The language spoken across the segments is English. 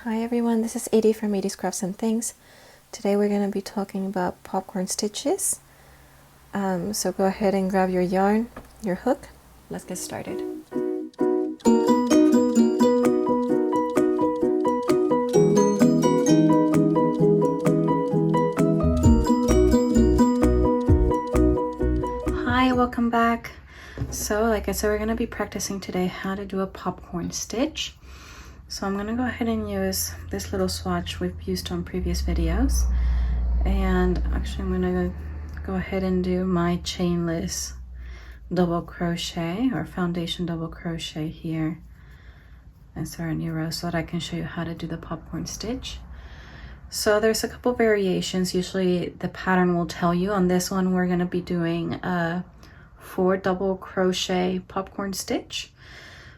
Hi everyone, this is Edie from Edie's Crafts and Things. Today we're going to be talking about popcorn stitches. So go ahead and grab your yarn, your hook. Let's get started. Hi, welcome back. So like I said, we're going to be practicing today how to do a popcorn stitch. So I'm going to go ahead and use this little swatch we've used on previous videos. And actually I'm going to go ahead and do my chainless double crochet or foundation double crochet here and start a new row so that I can show you how to do the popcorn stitch. So there's a couple variations. Usually the pattern will tell you. On this one we're going to be doing a 4 double crochet popcorn stitch.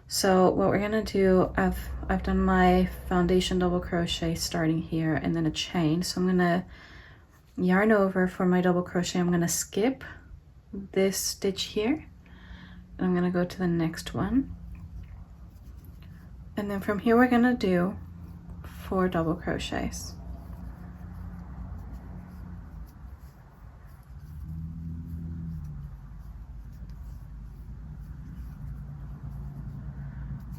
So what we're gonna do, I've done my foundation double crochet starting here and then a chain. So I'm gonna yarn over for my double crochet. I'm gonna skip this stitch here and I'm gonna go to the next one. And then from here we're gonna do 4 double crochets.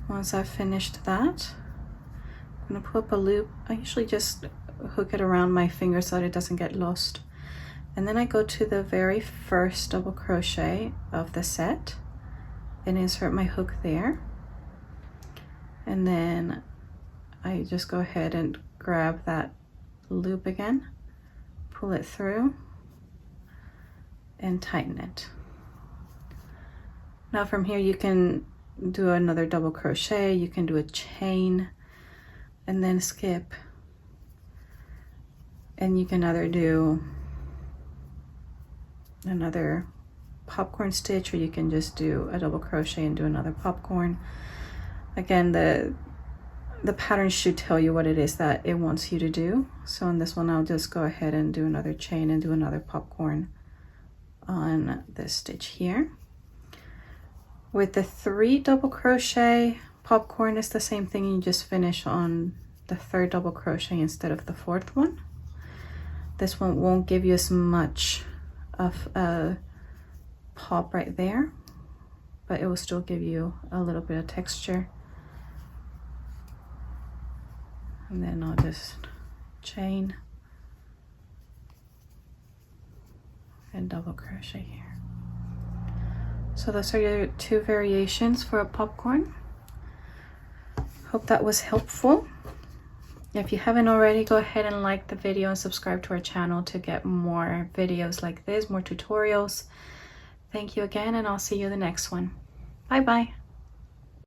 Once I've finished that, I'm gonna pull up a loop. I usually just hook it around my finger so that it doesn't get lost. And then I go to the very first double crochet of the set and insert my hook there. And then I just go ahead and grab that loop again, pull it through and tighten it. Now from here you can do another double crochet, you can do a chain and then skip, and you can either do another popcorn stitch or you can just do a double crochet and do another popcorn. Again, the pattern should tell you what it is that it wants you to do. So on this one I'll just go ahead and do another chain and do another popcorn on this stitch here. With the 3 double crochet popcorn, it's the same thing. You just finish on the 3rd double crochet instead of the 4th one. This one won't give you as much of a pop right there, but it will still give you a little bit of texture. And then I'll just chain and double crochet here. So those are your 2 variations for a popcorn. Hope that was helpful. If you haven't already, go ahead and like the video and subscribe to our channel to get more videos like this, more tutorials. Thank you again, and I'll see you in the next one. Bye bye.